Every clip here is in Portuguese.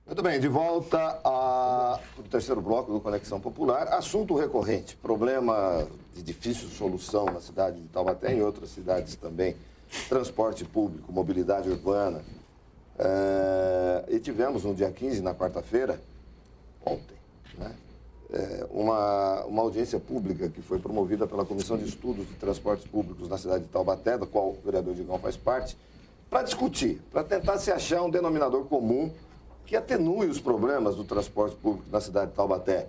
Muito bem, de volta ao terceiro bloco do Conexão Popular. Assunto recorrente, problema de difícil solução na cidade de Taubaté e em outras cidades também. Transporte público, mobilidade urbana. E tivemos no dia 15, na quarta-feira, ontem, né, uma audiência pública que foi promovida pela Comissão de Estudos de Transportes Públicos na cidade de Taubaté, da qual o vereador Digão faz parte, para discutir, para tentar se achar um denominador comum que atenue os problemas do transporte público na cidade de Taubaté.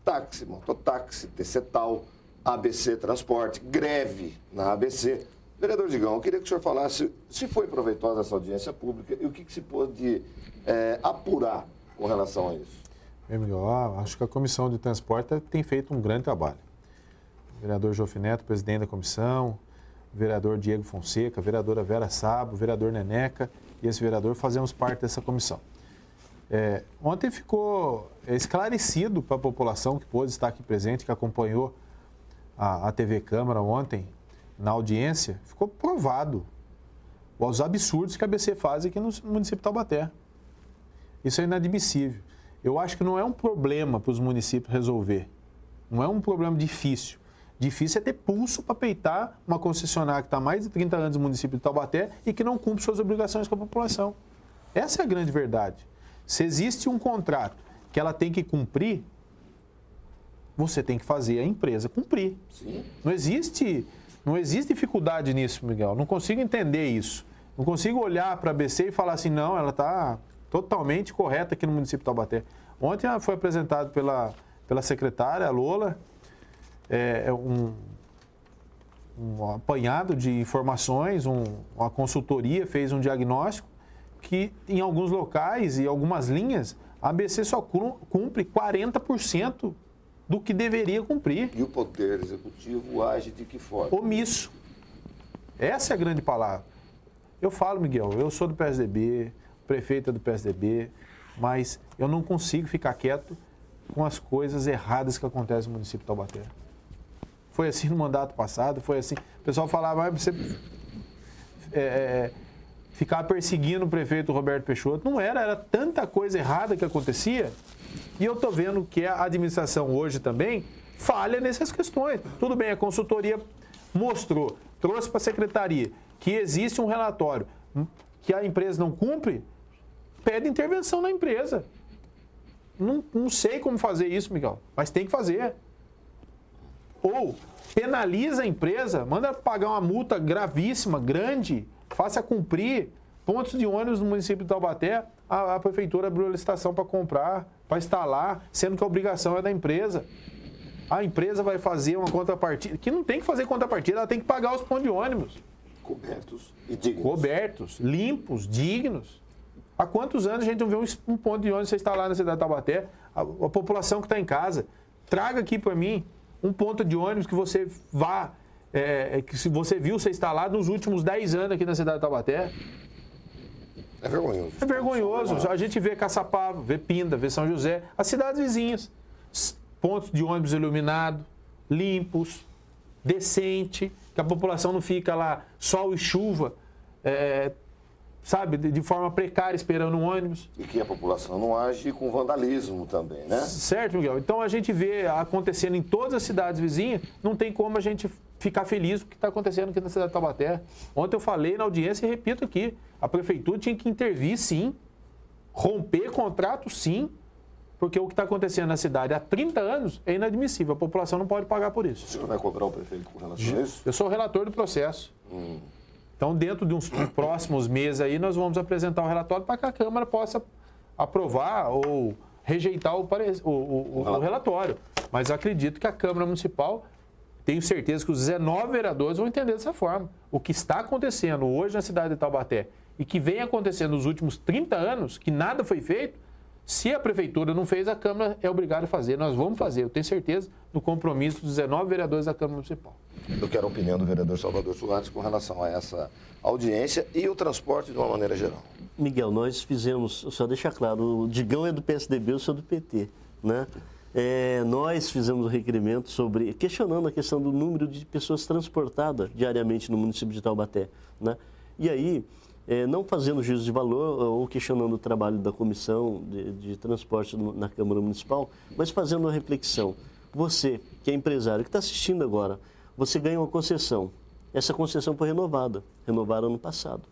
Táxi, mototáxi, TCTAL, ABC Transporte, greve na ABC. Vereador Digão, eu queria que o senhor falasse se foi proveitosa essa audiência pública e o que se pôde apurar com relação a isso. Miguel, acho que a Comissão de Transporte tem feito um grande trabalho. O vereador Jofi Neto, presidente da comissão, o vereador Diego Fonseca, a vereadora Vera Sabo, o vereador Neneca e esse vereador fazemos parte dessa comissão. Ontem ficou esclarecido para a população que pôde estar aqui presente, que acompanhou a TV Câmara ontem, na audiência, ficou provado os absurdos que a ABC faz aqui no município de Taubaté. Isso é inadmissível. Eu acho que não é um problema para os municípios resolver. Não é um problema difícil. Difícil é ter pulso para peitar uma concessionária que está há mais de 30 anos no município de Taubaté e que não cumpre suas obrigações com a população. Essa é a grande verdade. Se existe um contrato que ela tem que cumprir, você tem que fazer a empresa cumprir. Sim. Não existe dificuldade nisso, Miguel. Não consigo entender isso. Não consigo olhar para a ABC e falar assim, não, ela está totalmente correta aqui no município de Taubaté. Ontem foi apresentado pela secretária, a Lola, um apanhado de informações, uma consultoria fez um diagnóstico que em alguns locais e algumas linhas, a ABC só cumpre 40% do que deveria cumprir. E o Poder Executivo age de que forma? Omisso. Essa é a grande palavra. Eu falo, Miguel, eu sou do PSDB, prefeito é do PSDB, mas eu não consigo ficar quieto com as coisas erradas que acontecem no município de Taubaté. Foi assim no mandato passado, foi assim. O pessoal falava, você ficar perseguindo o prefeito Roberto Peixoto. Não era tanta coisa errada que acontecia. E eu estou vendo que a administração hoje também falha nessas questões. Tudo bem, a consultoria trouxe para a secretaria que existe um relatório que a empresa não cumpre, pede intervenção na empresa. Não sei como fazer isso, Miguel, mas tem que fazer. Ou penaliza a empresa, manda pagar uma multa gravíssima, grande, faça cumprir. Pontos de ônibus no município de Taubaté, a prefeitura abriu a licitação para comprar, para instalar, sendo que a obrigação é da empresa. A empresa vai fazer uma contrapartida, que não tem que fazer contrapartida, ela tem que pagar os pontos de ônibus. Cobertos e dignos. Cobertos, limpos, dignos. Há quantos anos a gente não vê um ponto de ônibus ser instalado na cidade de Taubaté? A população que está em casa, traga aqui para mim um ponto de ônibus que você que se você viu ser instalado nos últimos 10 anos aqui na cidade de Taubaté. É vergonhoso. É vergonhoso. A gente vê Caçapava, vê Pinda, vê São José, as cidades vizinhas. Pontos de ônibus iluminados, limpos, decente, que a população não fica lá sol e chuva, de forma precária esperando um ônibus. E que a população não age com vandalismo também, né? Certo, Miguel. Então a gente vê acontecendo em todas as cidades vizinhas, não tem como a gente ficar feliz com o que está acontecendo aqui na cidade de Taubaté. Ontem eu falei na audiência e repito aqui, a prefeitura tinha que intervir sim, romper contrato sim, porque o que está acontecendo na cidade há 30 anos é inadmissível, a população não pode pagar por isso. O senhor vai cobrar o prefeito com relação a isso? Eu sou o relator do processo. Então, dentro de uns próximos meses aí, nós vamos apresentar o relatório para que a Câmara possa aprovar ou rejeitar o relatório. Mas acredito que a Câmara Municipal, tenho certeza que os 19 vereadores vão entender dessa forma. O que está acontecendo hoje na cidade de Taubaté e que vem acontecendo nos últimos 30 anos, que nada foi feito, se a Prefeitura não fez, a Câmara é obrigada a fazer. Nós vamos fazer, eu tenho certeza, no compromisso dos 19 vereadores da Câmara Municipal. Eu quero a opinião do vereador Salvador Soares com relação a essa audiência e o transporte de uma maneira geral. Miguel, nós fizemos, só deixar claro, o Digão é do PSDB, eu sou do PT, né? Nós fizemos um requerimento questionando a questão do número de pessoas transportadas diariamente no município de Taubaté, né? E aí, não fazendo juízo de valor ou questionando o trabalho da comissão de transporte na Câmara Municipal, mas fazendo uma reflexão. Você, que é empresário, que está assistindo agora, você ganha uma concessão. Essa concessão foi renovada ano passado.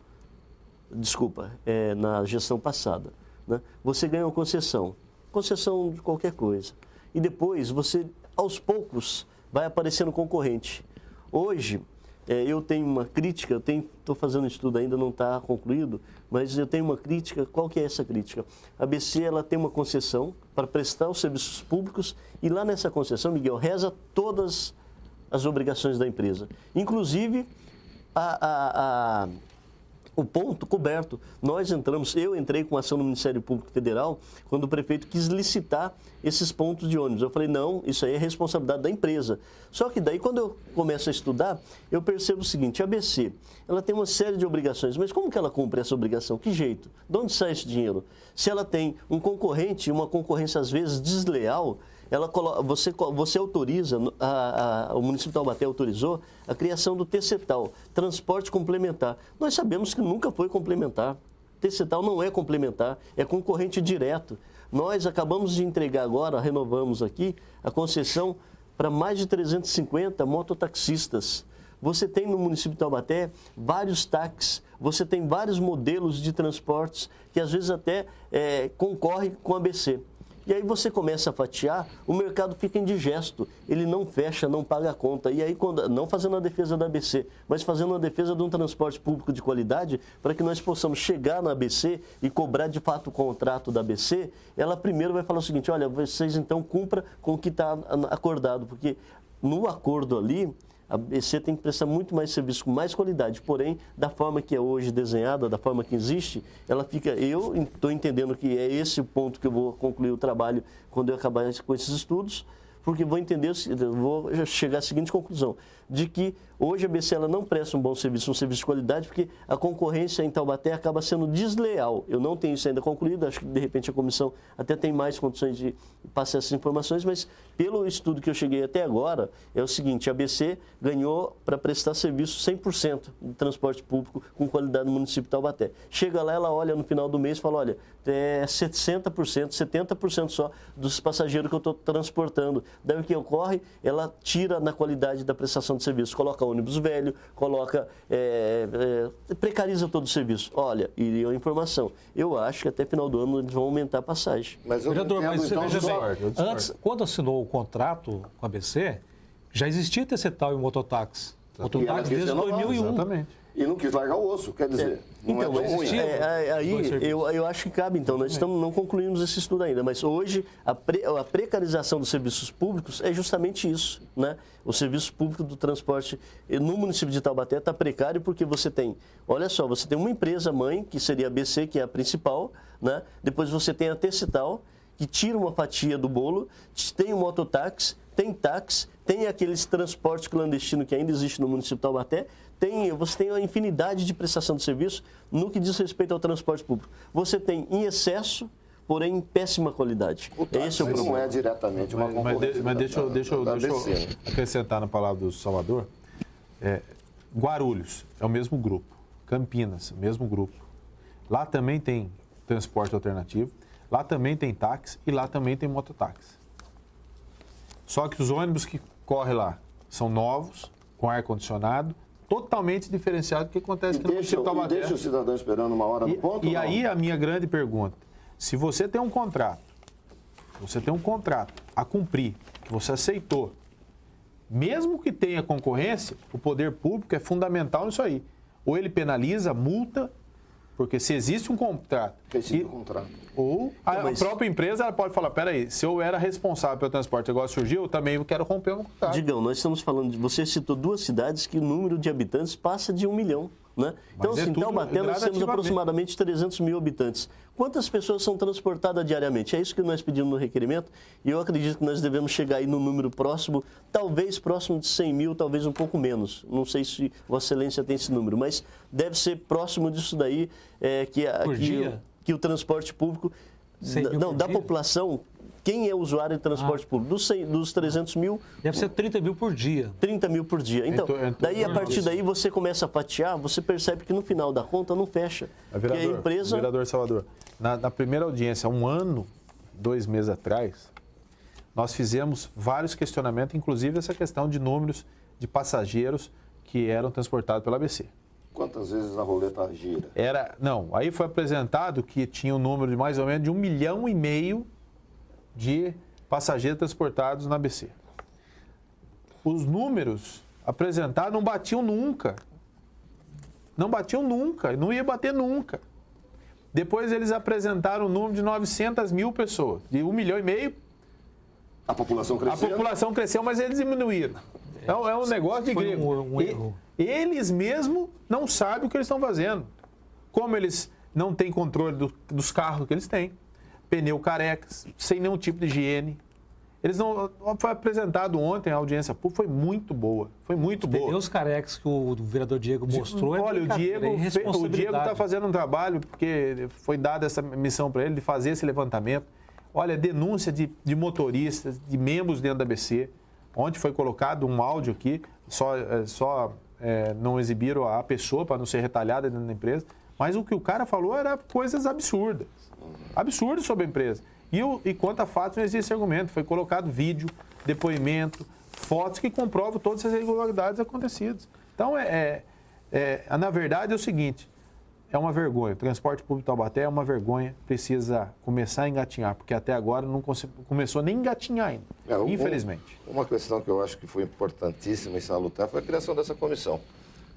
Desculpa, na gestão passada, né? Você ganha uma concessão de qualquer coisa. E depois você, aos poucos, vai aparecendo concorrente. Hoje, eu tenho uma crítica, estou fazendo um estudo ainda, não está concluído, mas eu tenho uma crítica. Qual que é essa crítica? A ABC ela tem uma concessão para prestar os serviços públicos e lá nessa concessão, Miguel, reza todas as obrigações da empresa, inclusive o ponto coberto. Eu entrei com ação no Ministério Público Federal quando o prefeito quis licitar esses pontos de ônibus. Eu falei, não, isso aí é responsabilidade da empresa. Só que daí, quando eu começo a estudar, eu percebo o seguinte, a ABC, ela tem uma série de obrigações, mas como que ela cumpre essa obrigação? Que jeito? De onde sai esse dinheiro? Se ela tem um concorrente, uma concorrência às vezes desleal, você autoriza, o município de Taubaté autorizou a criação do TCTAL, transporte complementar. Nós sabemos que nunca foi complementar. TCTAL não é complementar, é concorrente direto. Nós acabamos de entregar agora, renovamos aqui, a concessão para mais de 350 mototaxistas. Você tem no município de Taubaté vários táxis, você tem vários modelos de transportes que às vezes até concorrem com a ABC. E aí você começa a fatiar, o mercado fica indigesto, ele não fecha, não paga a conta. E aí, não fazendo a defesa da ABC, mas fazendo a defesa de um transporte público de qualidade, para que nós possamos chegar na ABC e cobrar de fato o contrato da ABC, ela primeiro vai falar o seguinte, olha, vocês então cumpram com o que está acordado, porque no acordo ali, a ABC tem que prestar muito mais serviço, com mais qualidade, porém, da forma que é hoje desenhada, da forma que existe, ela fica... Eu estou entendendo que é esse o ponto que eu vou concluir o trabalho quando eu acabar com esses estudos, porque vou chegar à seguinte conclusão, de que hoje a ABC ela não presta um bom serviço, um serviço de qualidade, porque a concorrência em Taubaté acaba sendo desleal. Eu não tenho isso ainda concluído, acho que de repente a comissão até tem mais condições de passar essas informações, mas pelo estudo que eu cheguei até agora, é o seguinte, a ABC ganhou para prestar serviço 100% de transporte público com qualidade no município de Taubaté. Chega lá, ela olha no final do mês e fala, olha, 60%, 70% só dos passageiros que eu estou transportando. Daí o que ocorre? Ela tira na qualidade da prestação de serviço, coloca ônibus velho, precariza todo o serviço. Olha, e a informação, eu acho que até final do ano eles vão aumentar a passagem. Mas vereador, veja bem, antes, quando assinou o contrato com a ABC, já existia TCTAL e mototáxi. Mototáxi desde 2001. Exatamente. E não quis largar o osso, quer dizer, não então, é tão ruim. Aí eu acho que cabe, então, nós não concluímos esse estudo ainda, mas hoje a precarização dos serviços públicos é justamente isso, né? O serviço público do transporte no município de Taubaté está precário porque você tem, olha só, você tem uma empresa mãe, que seria a ABC, que é a principal, né? Depois você tem a TCTAL, que tira uma fatia do bolo, tem o mototáxi, tem táxi, tem aqueles transportes clandestinos que ainda existe no município de Taubaté, você tem uma infinidade de prestação de serviço no que diz respeito ao transporte público. Você tem em excesso, porém em péssima qualidade. Esse é o problema. Não é diretamente uma concorrência. Mas deixa eu acrescentar na palavra do Salvador. Guarulhos é o mesmo grupo. Campinas, mesmo grupo. Lá também tem transporte alternativo, lá também tem táxi e lá também tem mototáxi. Só que os ônibus que correm lá são novos, com ar-condicionado, totalmente diferenciado do que acontece aqui no município de Taubaté. Deixa o cidadão esperando uma hora no ponto? E aí a minha grande pergunta, se você tem um contrato a cumprir, que você aceitou, mesmo que tenha concorrência, o poder público é fundamental nisso aí. Ou ele penaliza, multa, porque se existe um contrato... Ou a própria empresa ela pode falar, peraí, se eu era responsável pelo transporte, agora surgiu, eu também quero romper o contrato. Digão, nós estamos falando você citou duas cidades que o número de habitantes passa de 1 milhão. Né? Então, assim, em Taubaté nós temos aproximadamente 300 mil habitantes. Quantas pessoas são transportadas diariamente? É isso que nós pedimos no requerimento e eu acredito que nós devemos chegar aí no número próximo, talvez próximo de 100 mil, talvez um pouco menos. Não sei se Vossa Excelência tem esse número, mas deve ser próximo disso daí, que o transporte público da população quem é usuário de transporte público? Dos 300 mil... Deve ser 30 mil por dia. 30 mil por dia. Então, daí a partir daí você começa a fatiar, você percebe que no final da conta não fecha. Vereador, que a empresa... Vereador Salvador, na primeira audiência, 1 ano, 2 meses atrás, nós fizemos vários questionamentos, inclusive essa questão de números de passageiros que eram transportados pela ABC. Quantas vezes a roleta gira? Aí foi apresentado que tinha um número de mais ou menos de 1,5 milhão de passageiros transportados na ABC. Os números apresentados não batiam nunca. Não batiam nunca, não ia bater nunca. Depois eles apresentaram um número de 900 mil pessoas, de 1,5 milhão. A população cresceu? A população cresceu, mas eles diminuíram. É um negócio de grego. Um erro. Eles mesmos não sabem o que eles estão fazendo. Como eles não têm controle dos carros que eles têm, pneu carecas, sem nenhum tipo de higiene. Eles não. Foi apresentado ontem, a audiência pública foi muito boa. Foi muito boa. Pneus carecas que o vereador Diego mostrou. Olha, o Diego está fazendo um trabalho, porque foi dada essa missão para ele, de fazer esse levantamento. Olha, denúncia de motoristas, de membros dentro da ABC. Ontem foi colocado um áudio aqui, não exibiram a pessoa para não ser retalhada dentro da empresa, mas o que o cara falou era coisas absurdas. Absurdas sobre a empresa. E quanto a fatos, não existe argumento. Foi colocado vídeo, depoimento, fotos que comprovam todas as irregularidades acontecidas. Então, na verdade, é o seguinte, é uma vergonha. O transporte público de Taubaté é uma vergonha, precisa começar a engatinhar, porque até agora não começou nem a engatinhar ainda, infelizmente. Uma questão que eu acho que foi importantíssima e salutar foi a criação dessa comissão.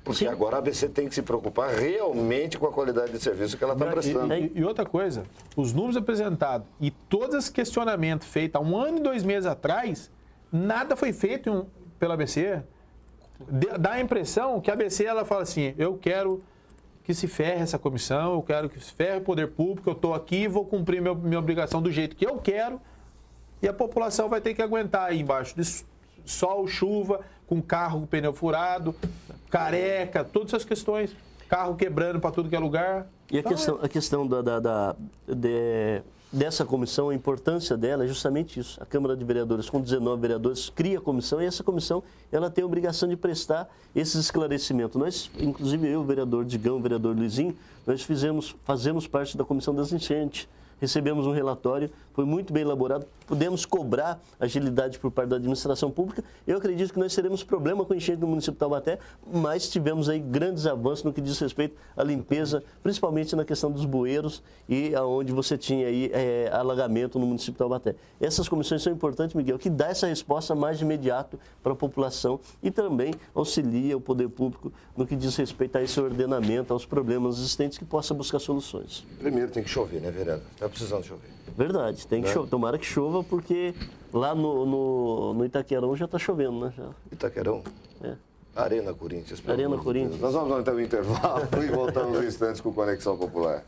Porque agora a ABC tem que se preocupar realmente com a qualidade de serviço que ela está prestando. E outra coisa, os números apresentados e todos os questionamentos feitos há 1 ano e 2 meses atrás, nada foi feito pela ABC. Dá a impressão que a ABC ela fala assim, eu quero que se ferre essa comissão, eu quero que se ferre o poder público, eu estou aqui e vou cumprir minha obrigação do jeito que eu quero, e a população vai ter que aguentar aí embaixo de sol, chuva, com carro com pneu furado, careca, todas essas questões, carro quebrando para tudo que é lugar. E a questão dessa comissão, a importância dela é justamente isso. A Câmara de Vereadores, com 19 vereadores, cria a comissão e essa comissão ela tem a obrigação de prestar esses esclarecimentos. Nós, inclusive eu, o vereador Digão, o vereador Luizinho, nós fazemos parte da comissão das enchentes. Recebemos um relatório, foi muito bem elaborado, pudemos cobrar agilidade por parte da administração pública. Eu acredito que nós teremos problema com a enchente no município de Taubaté, mas tivemos aí grandes avanços no que diz respeito à limpeza, principalmente na questão dos bueiros e aonde você tinha aí alagamento no município de Taubaté. Essas comissões são importantes, Miguel, que dá essa resposta mais de imediato para a população e também auxilia o poder público no que diz respeito a esse ordenamento, aos problemas existentes, que possa buscar soluções. Primeiro tem que chover, né, vereador? Está precisando chover. Verdade, tem que chover. Tomara que chova, porque lá no Itaquerão já está chovendo, né? Itaquerão? É. Arena Corinthians. Arena Corinthians. Nós vamos então ao intervalo e voltamos em instantes com Conexão Popular.